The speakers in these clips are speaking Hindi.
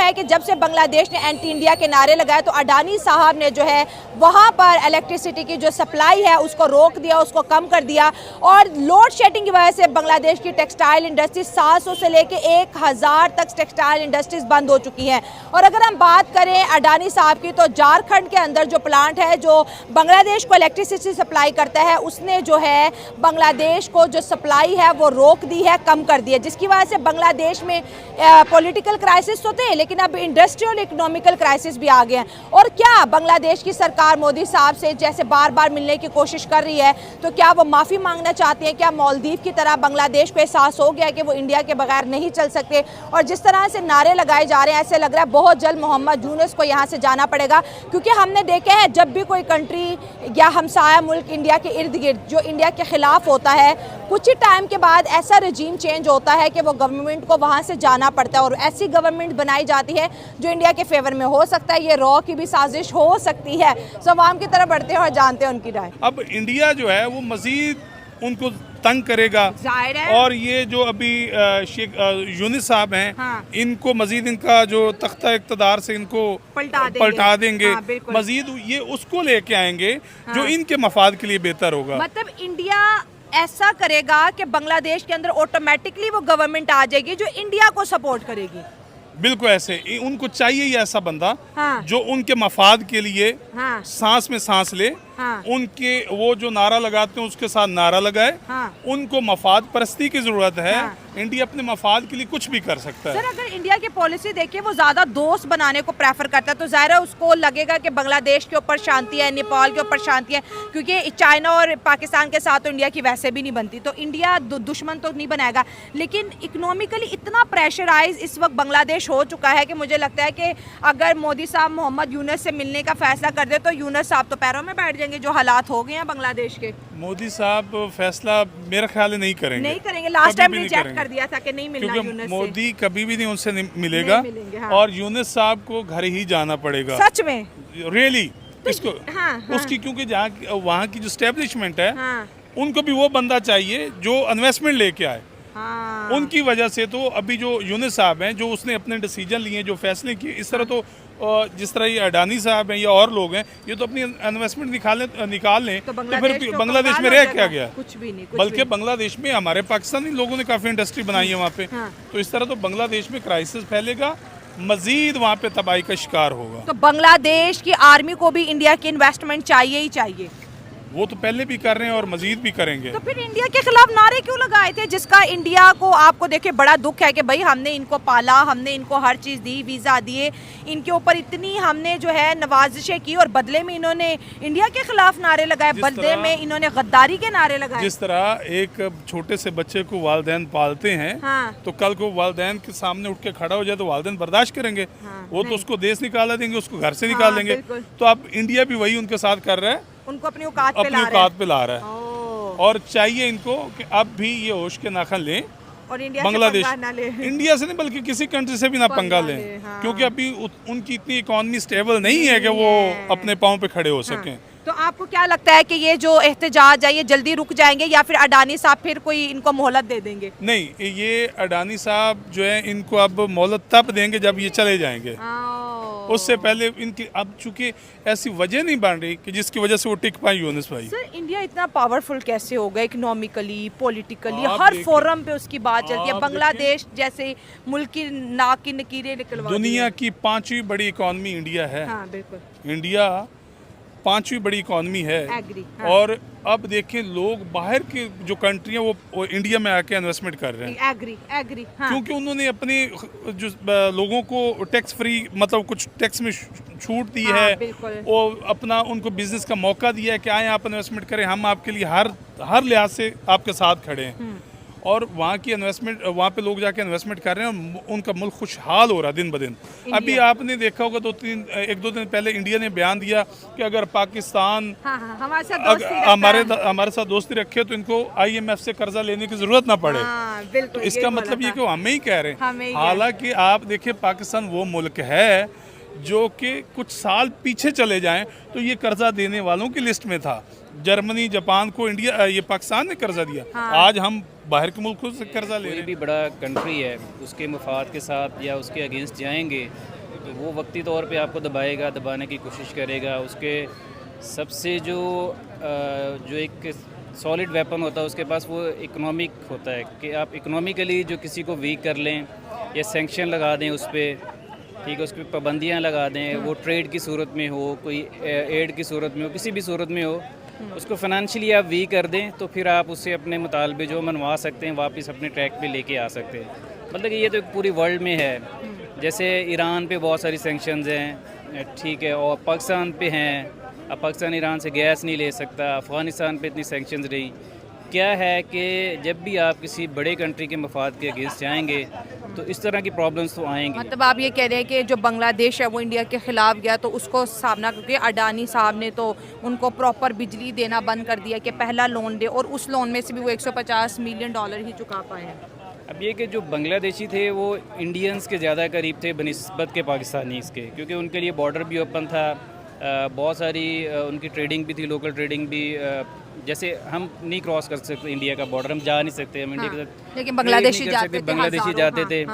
है कि जब से बांग्लादेश ने एंटी इंडिया के नारे लगाए तो अडानी साहब ने जो है वहाँ पर इलेक्ट्रिसिटी की जो सप्लाई है उसको रोक दिया, उसको कम कर दिया। और लोड शेडिंग की वजह से बांग्लादेश की टेक्सटाइल इंडस्ट्री 700 से लेके 1000 तक टेक्सटाइल इंडस्ट्रीज बंद हो चुकी हैं। और अगर हम बात करें अडानी साहब की, तो झारखंड के अंदर जो प्लांट है जो बांग्लादेश को इलेक्ट्रिसिटी सप्लाई करता है, उसने जो है बांग्लादेश को जो सप्लाई है वो रोक दी है, कम कर दी है, जिसकी वजह से बांग्लादेश में पॉलिटिकल क्राइसिस तो थे लेकिन अब इंडस्ट्रियल इकोनॉमिकल क्राइसिस भी आ गए हैं। और क्या बांग्लादेश की सरकार मोदी साहब से जैसे बार बार मिलने की कोशिश कर रही है, तो क्या वो माफ़ी मांगना चाहते हैं? क्या मालदीव की तरह बांग्लादेश को एहसास हो गया कि वो इंडिया के बगैर नहीं चल सकते? और जिस तरह से नारे लगाए जा रहे हैं, ऐसे लग रहा है बहुत जल्द मोहम्मद यूनुस को यहाँ से जाना पड़ेगा, क्योंकि हमने देखे हैं जब भी कोई कंट्री या हमसाया मुल्क इंडिया के इर्द गिर्द जो इंडिया के खिलाफ होता है, कुछ ही टाइम के बाद ऐसा रजीम चेंज होता है कि वो गवर्नमेंट को वहाँ से जाना पड़ता है और ऐसी गवर्नमेंट बनाई जाती है जो इंडिया के फेवर में हो सकता है। ये रॉ की भी साजिश हो सकती है। सो आवाम की तरफ बढ़ते हैं और जानते हैं उनकी राय। अब इंडिया जो है वो मजीद उनको तंग करेगा, और ये जो अभी शेख यूनुस साहब हैं, हाँ। इनको मजीद इनका जो तख्ता इक़्तिदार से इनको पलटा देंगे, हाँ, मजीद ये उसको लेके आएंगे, हाँ। जो इनके मफाद के लिए बेहतर होगा। मतलब इंडिया ऐसा करेगा कि बांग्लादेश के अंदर ऑटोमेटिकली वो गवर्नमेंट आ जाएगी जो इंडिया को सपोर्ट करेगी। बिल्कुल ऐसे उनको चाहिए ही ऐसा बंदा, हाँ। जो उनके मफाद के लिए, हाँ। सांस में सांस ले, हाँ। उनके वो जो नारा लगाते हैं उसके साथ नारा लगाए, हाँ। उनको मफाद परस्ती की जरूरत है, हाँ। इंडिया अपने मफाद के लिए कुछ भी कर सकता है। सर अगर इंडिया की पॉलिसी देखिए वो ज्यादा दोस्त बनाने को प्रेफर करता है, तो जाहिर है उसको लगेगा कि बांग्लादेश के ऊपर शांति है, नेपाल के ऊपर शांति है, क्योंकि चाइना और पाकिस्तान के साथ तो इंडिया की वैसे भी नहीं बनती, तो इंडिया दुश्मन तो नहीं बनाएगा। लेकिन इकोनॉमिकली इतना प्रेशराइज इस वक्त बांग्लादेश हो चुका है कि मुझे लगता है कि अगर मोदी साहब मोहम्मद यूनुस से मिलने का फैसला कर दे तो यूनुस साहब तो पैरों में बैठ जाएंगे, जो हालात हो गए हैं बांग्लादेश के। मोदी साहब फैसला मेरा ख्याल है नहीं करेंगे, लास्ट टाइम रिजेक्ट कर दिया था कि नहीं मिलना यूनुस से। मोदी कभी भी नहीं उनसे मिलेगा, हाँ। और यूनुस साहब को घर ही जाना पड़ेगा, सच में रियली तो इसको, हाँ, उसकी हाँ। क्योंकि जहाँ वहाँ की जो स्टैब्लिशमेंट है, हाँ। उनको भी वो बंदा चाहिए जो इन्वेस्टमेंट लेके आए, हाँ। उनकी वजह से तो अभी जो यूनुस साहब हैं, जो उसने अपने डिसीजन लिए, जो फैसले किए, इस तरह तो जिस तरह ये अडानी साहब हैं या और लोग हैं, ये तो अपनी इन्वेस्टमेंट निकाल लें तो फिर बांग्लादेश में रह क्या गया? कुछ भी नहीं। बल्कि बांग्लादेश में हमारे पाकिस्तानी लोगों ने काफ़ी इंडस्ट्री बनाई है वहाँ पे, हाँ। तो इस तरह तो बांग्लादेश में क्राइसिस फैलेगा, मजीद वहाँ पे तबाही का शिकार होगा। तो बांग्लादेश की आर्मी को भी इंडिया की इन्वेस्टमेंट चाहिए ही चाहिए। वो तो पहले भी कर रहे हैं और मजीद भी करेंगे। तो फिर इंडिया के खिलाफ नारे क्यों लगाए थे, जिसका इंडिया को आपको देखिए बड़ा दुख है कि भाई हमने इनको पाला, हमने इनको हर चीज़ दी, वीज़ा दिए, इनके ऊपर इतनी हमने जो है नवाजिशें की, और बदले में इन्होंने इंडिया के खिलाफ नारे लगाए, बदले में इन्होंने गद्दारी के नारे लगाए। जिस तरह एक छोटे से बच्चे को वालिदैन पालते हैं, हाँ। तो कल को वालिदैन के सामने उठ के खड़ा हो जाए तो वालिदैन बर्दाश्त करेंगे, हाँ। वो तो उसको देश निकाला देंगे, उसको घर से निकाल देंगे। तो अब इंडिया भी वही उनके साथ कर रहा है, उनको अपनी औकात पे ला रहा है। और चाहिए इनको कि अब भी ये होश के नाखन लें और इंडिया बांग्लादेश से पंगा ना ले। इंडिया से नहीं बल्कि किसी कंट्री से भी ना पंगा लें, हाँ। क्योंकि अभी उनकी इतनी इकोनॉमी स्टेबल नहीं है कि वो अपने पाँव पे खड़े हो सकें। हाँ। तो आपको क्या लगता है कि ये जो एहतजाज है ये जल्दी रुक जाएंगे या फिर अडानी साहब फिर कोई इनको मोहलत दे देंगे? नहीं, ये अडानी साहब जो है इनको अब मोहलत तब देंगे जब ये चले जाएंगे, उससे पहले इनकी अब चूंकि ऐसी वजह नहीं बन रही कि जिसकी वजह से वो टिक पाए यूनुस भाई। सर इंडिया इतना पावरफुल कैसे हो गया इकोनॉमिकली, पॉलिटिकली, हर फोरम पे उसकी बात चलती है। बांग्लादेश जैसे मुल्क की नाक की नकीरें निकलवा, दुनिया की 5वीं बड़ी इकोनॉमी इंडिया है। हाँ, बिल्कुल। इंडिया 5वीं बड़ी इकोनॉमी है, हाँ। और अब देखें लोग बाहर के जो कंट्री है वो इंडिया में आके इन्वेस्टमेंट कर रहे हैं। एग्री, हाँ। क्योंकि उन्होंने अपने जो लोगों को टैक्स फ्री, मतलब कुछ टैक्स में छूट दी, हाँ, है, और अपना उनको बिजनेस का मौका दिया है कि आए आप इन्वेस्टमेंट करें, हम आपके लिए हर लिहाज से आपके साथ खड़े हैं। और वहाँ की इन्वेस्टमेंट, वहाँ पे लोग जाके इन्वेस्टमेंट कर रहे हैं और उनका मुल्क खुशहाल हो रहा है दिन ब दिन। अभी आपने देखा होगा 1-2 दिन पहले इंडिया ने बयान दिया कि अगर पाकिस्तान हमारे साथ दोस्ती रखे तो इनको IMF से कर्जा लेने की जरूरत ना पड़े। तो इसका मतलब ये कि हमें ही कह रहे हैं। हालांकि आप देखिए पाकिस्तान वो मुल्क है जो कि कुछ साल पीछे चले जाएं तो ये कर्जा देने वालों की लिस्ट में था। जर्मनी, जापान को इंडिया, ये पाकिस्तान ने कर्जा दिया। हाँ। आज हम बाहर के मुल्कों से कर्जा ले रहे हैं। कोई भी बड़ा कंट्री है उसके मफाद के साथ या उसके अगेंस्ट जाएंगे तो वो वक्ती तौर पे आपको दबाएगा, दबाने की कोशिश करेगा। उसके सबसे जो एक सॉलिड वेपन होता है उसके पास, वो इकोनॉमिक होता है कि आप इकोनॉमिकली जो किसी को वीक कर लें या सैंक्शन लगा दें उस पर, ठीक है, उस पर पाबंदियाँ लगा दें, वो ट्रेड की सूरत में हो, कोई एड की सूरत में हो, किसी भी सूरत में हो, उसको फाइनेंशियली आप वीक कर दें तो फिर आप उससे अपने मुतालबे जो मनवा सकते हैं वापस अपने ट्रैक पे लेके आ सकते हैं। मतलब कि ये तो पूरी वर्ल्ड में है। जैसे ईरान पे बहुत सारी सैंक्शंस हैं, ठीक है, और पाकिस्तान पे हैं। अब पाकिस्तान ईरान से गैस नहीं ले सकता, अफ़गानिस्तान पे इतनी सैंक्शंस रही। क्या है कि जब भी आप किसी बड़े कंट्री के मफाद के अगेंस्ट जाएंगे तो इस तरह की प्रॉब्लम्स तो आएंगी। मतलब आप ये कह रहे हैं कि जो बांग्लादेश है वो इंडिया के खिलाफ गया तो उसको सामना, क्योंकि अडानी साहब ने तो उनको प्रॉपर बिजली देना बंद कर दिया कि पहला लोन दे, और उस लोन में से भी वो $150 मिलियन ही चुका पाए हैं। अब ये कि जो बांग्लादेशी थे वो इंडियंस के ज़्यादा करीब थे बनिस्बत के पाकिस्तानीज़ के, क्योंकि उनके लिए बॉर्डर भी ओपन था, बहुत सारी उनकी ट्रेडिंग भी थी, लोकल ट्रेडिंग भी। जैसे हम नहीं क्रॉस कर सकते इंडिया का बॉर्डर, हम जा नहीं सकते, हम इंडिया के साथ, लेकिन बांग्लादेशी जाते थे।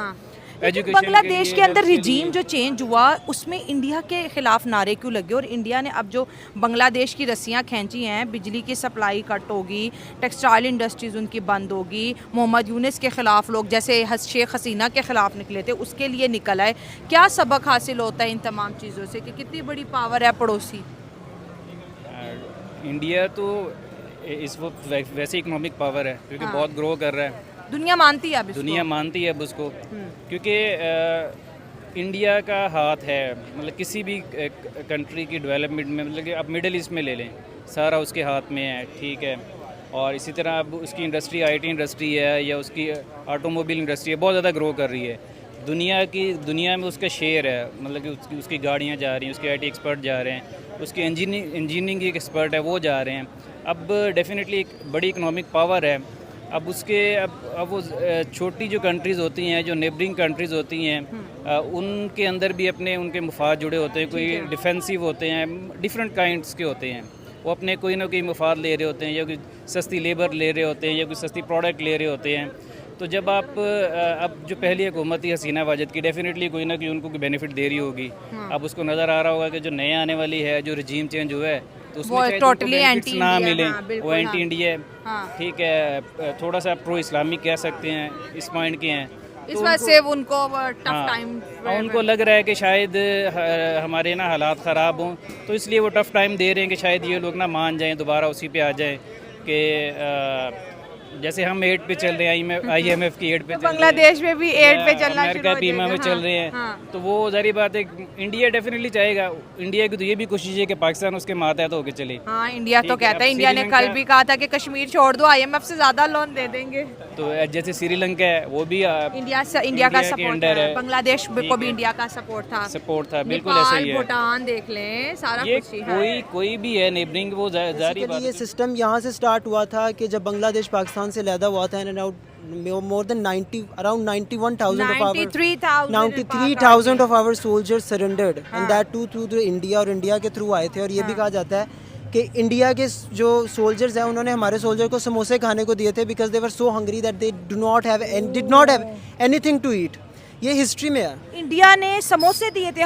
लेकिन बांग्लादेश के अंदर रिजीम जो चेंज हुआ उसमें इंडिया के खिलाफ नारे क्यों लगे, और इंडिया ने अब जो बांग्लादेश की रस्सियां खींची हैं, बिजली की सप्लाई कट होगी, टेक्सटाइल इंडस्ट्रीज उनकी बंद होगी, मोहम्मद यूनिस के खिलाफ लोग जैसे शेख हसीना के खिलाफ निकले थे उसके लिए निकल आए। क्या सबक हासिल होता है इन तमाम चीज़ों से कि कितनी बड़ी पावर है पड़ोसी? इंडिया तो इस वक्त वैसे इकोनॉमिक पावर है, क्योंकि बहुत ग्रो कर रहा है। दुनिया मानती है अब इसको? दुनिया मानती है अब उसको, क्योंकि इंडिया का हाथ है, मतलब किसी भी कंट्री की डेवलपमेंट में, मतलब कि आप मिडिल ईस्ट में ले लें, सारा उसके हाथ में है, ठीक है। और इसी तरह अब उसकी इंडस्ट्री IT इंडस्ट्री है या उसकी ऑटोमोबाइल इंडस्ट्री है, बहुत ज़्यादा ग्रो कर रही है। दुनिया में उसका शेयर है, मतलब कि उसकी गाड़ियाँ जा रही हैं, उसके IT एक्सपर्ट जा रहे हैं, उसके इंजीनियरिंग की एक्सपर्ट है वो जा रहे हैं। अब डेफिनेटली एक बड़ी इकोनॉमिक पावर है। अब वो छोटी जो कंट्रीज़ होती हैं, जो नेबरिंग कंट्रीज़ होती हैं, उनके अंदर भी उनके मुफाद जुड़े होते हैं। कोई डिफेंसिव होते हैं, डिफरेंट काइंड्स के होते हैं, वो अपने कोई ना कोई मुफाद ले रहे होते हैं, या कोई सस्ती लेबर ले रहे होते हैं, या कोई सस्ती प्रोडक्ट ले रहे होते हैं। तो जब अब जो पहली हुकूमत थी हसीना वाजिद की, डेफिनेटली कोई ना कोई उनको कोई बेनिफिट दे रही होगी। अब उसको नज़र आ रहा होगा कि जो नए आने वाली है, जो रजीम चेंज हुआ है, तो उसमें टोटली एंटी ना मिले, वो एंटी इंडिया है, ठीक है, थोड़ा सा प्रो इस्लामिक कह सकते हैं, इस पॉइंट के हैं। इस वजह से उनको टफ टाइम, उनको लग रहा है कि शायद हमारे ना हालात ख़राब हों, तो इसलिए वो टफ़ टाइम दे रहे हैं कि शायद ये लोग ना मान जाएं, दोबारा उसी पे आ जाएं कि जैसे हम 8 पे चल रहे हैं, IMF की 8 पे, बांग्लादेश में भी 8 पे चलना, अमेरिका बीमा में चल रहे हैं। तो वो जारी बात है, इंडिया डेफिनेटली चाहेगा, इंडिया की तो ये भी कोशिश है कि पाकिस्तान उसके मातहत होकर चले। हाँ, इंडिया तो कहता है, इंडिया ने कल भी कहा था कि कश्मीर छोड़ दो, IMF से ज़्यादा लोन दे देंगे। तो जैसे श्रीलंका है, वो भी इंडिया का सपोर्ट है, बांग्लादेश को भी इंडिया का सपोर्ट था, बिल्कुल ऐसा ही है। भूटान देख लें, सारा ये कुछ कोई भी है नेबरिंग, वो जारी बात है। ये सिस्टम यहाँ से स्टार्ट हुआ था कि जब बांग्लादेश पाकिस्तान से लैदा हुआ था, more than 93,000 of our soldiers surrendered, and that too through the India, और इंडिया के थ्रू आए थे। और ये भी कहा जाता है कि इंडिया के जो सोल्जर्स हैं उन्होंने हमारे सोल्जर को समोसे खाने को दिए थे, because they were so hungry that they did not have anything to eat। ये हिस्ट्री में है। इंडिया ने समोसे दिए थे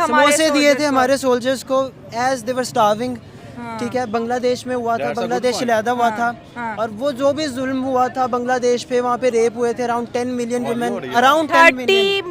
हमारे सोल्जर्स को एज दे वर स्टार्विंग। ठीक है, बांग्लादेश में हुआ था, बांग्लादेश अलहदा हुआ था, और वो जो भी जुल्म हुआ था बांग्लादेश पे, वहाँ पे रेप हुए थे around 10 million women, around 10 million.